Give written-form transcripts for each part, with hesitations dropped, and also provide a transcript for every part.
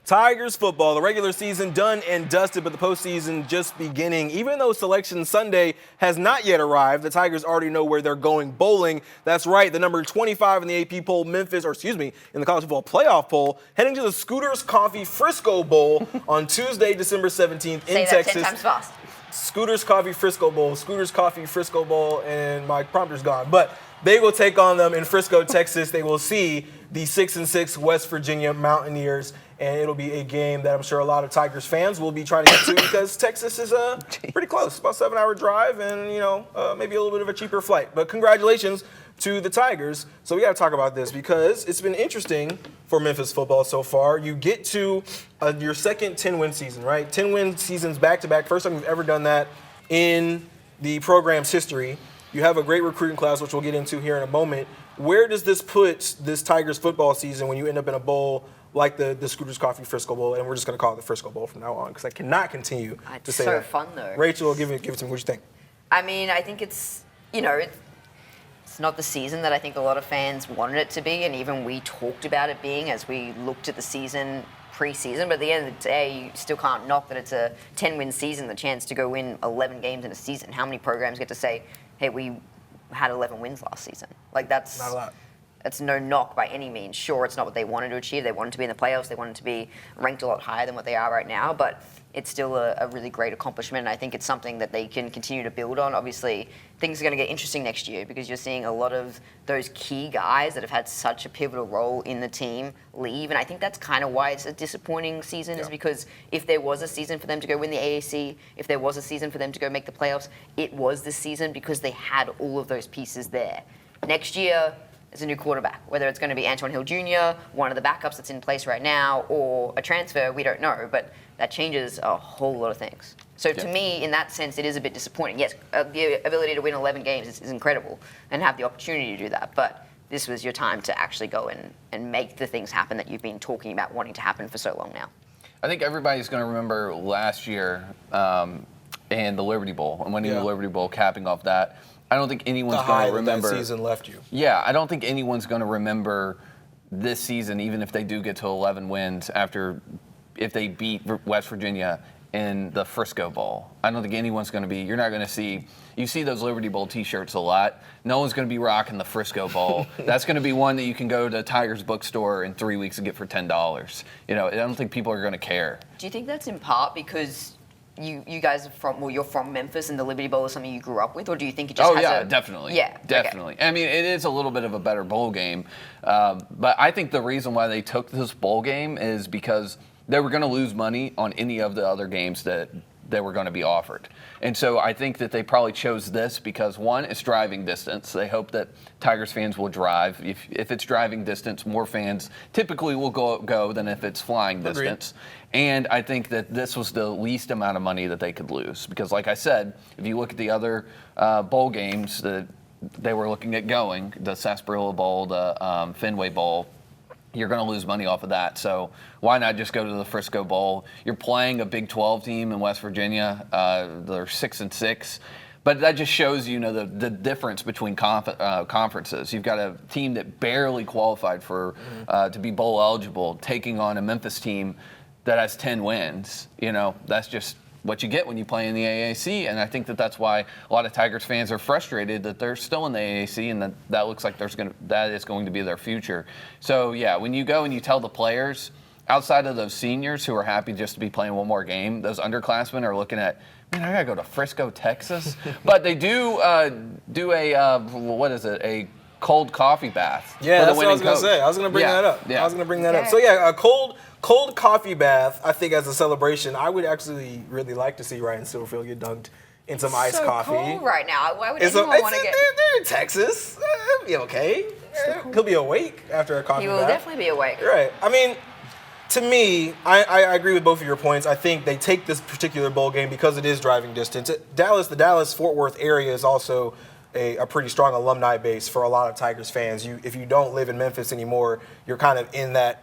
Tigers football, the regular season done and dusted, but the postseason just beginning. Even though Selection Sunday has not yet arrived, the Tigers already know where they're going bowling. That's right, the number 25 in the AP poll, in the college football playoff poll, heading to the Scooters Coffee Frisco Bowl on Tuesday, December 17th in Texas. Say that 10 times fast. Scooters Coffee Frisco Bowl, Scooters Coffee Frisco Bowl, and my prompter's gone. But they will take on them in Frisco, Texas. They will see the 6-6 West Virginia Mountaineers, and it'll be a game that I'm sure a lot of Tigers fans will be trying to get to because Texas is pretty close, about a 7-hour drive, and maybe a little bit of a cheaper flight. But congratulations to the Tigers. So we got to talk about this because it's been interesting for Memphis football so far. You get to your second 10-win season, right? 10-win seasons back-to-back. First time you've ever done that in the program's history. You have a great recruiting class, which we'll get into here in a moment. Where does this put this Tigers football season when you end up in a bowl like the Scooters Coffee Frisco Bowl? And we're just going to call it the Frisco Bowl from now on because I cannot continue to say that. It's so fun, though. Rachel, give it to me. What do you think? I mean, I think it's not the season that I think a lot of fans wanted it to be, and even we talked about it being as we looked at the season pre-season. But at the end of the day, you still can't knock that it's a 10-win season, the chance to go win 11 games in a season. How many programs get to say, hey, we had 11 wins last season? Like, that's not a lot. That's no knock by any means. Sure, it's not what they wanted to achieve. They wanted to be in the playoffs. They wanted to be ranked a lot higher than what they are right now. But it's still a really great accomplishment. And I think it's something that they can continue to build on. Obviously, things are going to get interesting next year because you're seeing a lot of those key guys that have had such a pivotal role in the team leave. And I think that's kind of why it's a disappointing season, is because if there was a season for them to go win the AAC, if there was a season for them to go make the playoffs, it was this season because they had all of those pieces there. Next year, there's a new quarterback. Whether it's going to be Antoine Hill Jr., one of the backups that's in place right now, or a transfer, we don't know. But that changes a whole lot of things. So to me, in that sense, it is a bit disappointing. Yes, the ability to win 11 games is incredible and have the opportunity to do that. But this was your time to actually go and make the things happen that you've been talking about wanting to happen for so long now. I think everybody's going to remember last year and the Liberty Bowl and winning the Liberty Bowl, capping off that. I don't think anyone's going to remember. The season left you. Yeah, I don't think anyone's going to remember this season, even if they do get to 11 wins if they beat West Virginia in the Frisco Bowl. I don't think anyone's going to be. You're not going to see. You see those Liberty Bowl T-shirts a lot. No one's going to be rocking the Frisco Bowl. That's going to be one that you can go to Tigers bookstore in 3 weeks and get for $10. I don't think people are going to care. Do you think that's in part because you guys are you're from Memphis and the Liberty Bowl is something you grew up with, or do you think it just definitely. Yeah, definitely. Okay. I mean, it is a little bit of a better bowl game, but I think the reason why they took this bowl game is because they were going to lose money on any of the other games that they were going to be offered. And so I think that they probably chose this because, one, it's driving distance. They hope that Tigers fans will drive. If it's driving distance, more fans typically will go than if it's flying distance. Agreed. And I think that this was the least amount of money that they could lose because, like I said, if you look at the other bowl games that they were looking at going, the Sarsaparilla Bowl, the Fenway Bowl, you're going to lose money off of that. So why not just go to the Frisco Bowl? You're playing a Big 12 team in West Virginia. They're 6-6. But that just shows the difference between conferences. You've got a team that barely qualified for to be bowl eligible, taking on a Memphis team that has 10 wins. That's just what you get when you play in the AAC, and I think that's why a lot of Tigers fans are frustrated that they're still in the AAC, and that looks like that is going to be their future. So yeah, when you go and you tell the players, outside of those seniors who are happy just to be playing one more game, those underclassmen are looking at, man, I gotta go to Frisco, Texas, but they do a cold coffee bath. Yeah, that's what I was gonna say. I was gonna bring that up. Yeah. I was gonna bring that up. So yeah, a cold coffee bath, I think, as a celebration, I would actually really like to see Ryan Silverfield get dunked in some iced coffee. Cool right now. Why would anyone want to get? They're in Texas. He'll be okay. Cool. He'll be awake after a coffee bath. He will definitely be awake. Right. I mean, to me, I agree with both of your points. I think they take this particular bowl game because it is driving distance. The Dallas-Fort Worth area is also a pretty strong alumni base for a lot of Tigers fans. If you don't live in Memphis anymore, you're kind of in that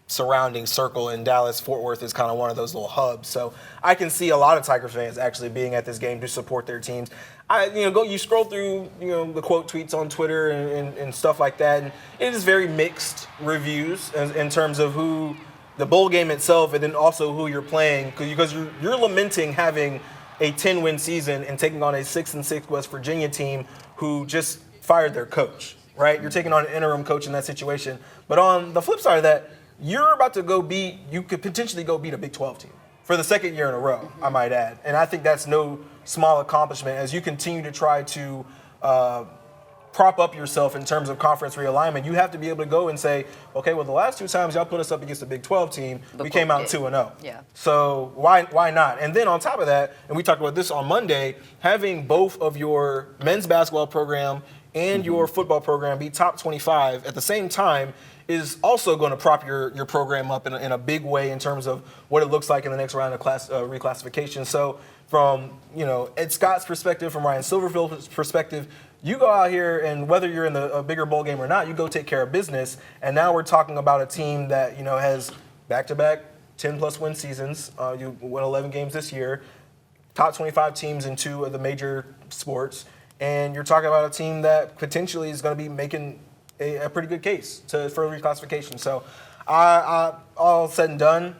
surrounding circle, and Dallas-Fort Worth is kind of one of those little hubs. So I can see a lot of Tiger fans actually being at this game to support their teams. You scroll through the quote tweets on Twitter and stuff like that, and it is very mixed reviews in terms of who the bowl game itself, and then also who you're playing, because you're lamenting having a 10-win season and taking on a 6-6 West Virginia team who just fired their coach, right? You're taking on an interim coach in that situation. But on the flip side of that, you're about to you could potentially go beat a Big 12 team for the second year in a row, I might add. And I think that's no small accomplishment as you continue to try to prop up yourself in terms of conference realignment. You have to be able to go and say, okay, well, the last 2 times y'all put us up against a Big 12 team, we came out 2-0. Yeah. So why not? And then on top of that, and we talked about this on Monday, having both of your men's basketball program and your football program be top 25 at the same time is also going to prop your program up in a big way in terms of what it looks like in the next round of reclassification. So from Ed Scott's perspective, from Ryan Silverfield's perspective, you go out here and whether you're in a bigger bowl game or not, you go take care of business. And now we're talking about a team that has back-to-back 10-plus win seasons. You won 11 games this year, top 25 teams in 2 of the major sports, and you're talking about a team that potentially is going to be making a pretty good case for reclassification. So, all said and done,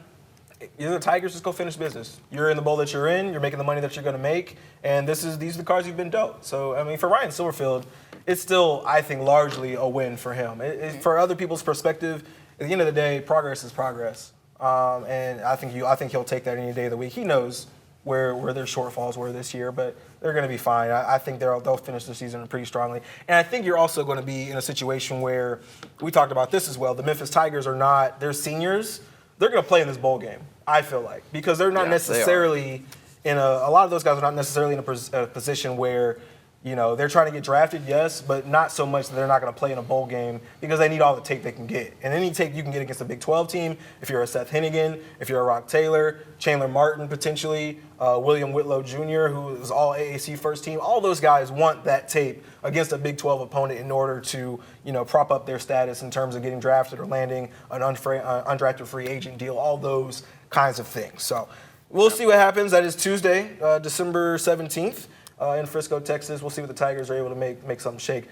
you're the Tigers, just go finish business. You're in the bowl that you're in. You're making the money that you're going to make, and these are the cards you've been dealt. So, I mean, for Ryan Silverfield, it's still, I think, largely a win for him. For other people's perspective, at the end of the day, progress is progress, and I think he'll take that any day of the week. He knows where their shortfalls were this year, but they're going to be fine. I think they'll finish the season pretty strongly. And I think you're also going to be in a situation where, we talked about this as well, the Memphis Tigers they're seniors. They're going to play in this bowl game, I feel like, because they're not necessarily a lot of those guys are not necessarily in a position where, they're trying to get drafted, yes, but not so much that they're not going to play in a bowl game because they need all the tape they can get. And any tape you can get against a Big 12 team, if you're a Seth Hennigan, if you're a Rock Taylor, Chandler Martin potentially, William Whitlow Jr., who is all AAC first team, all those guys want that tape against a Big 12 opponent in order to, prop up their status in terms of getting drafted or landing an undrafted free agent deal, all those kinds of things. So we'll see what happens. That is Tuesday, December 17th. In Frisco, Texas. We'll see what the Tigers are able to make something shake.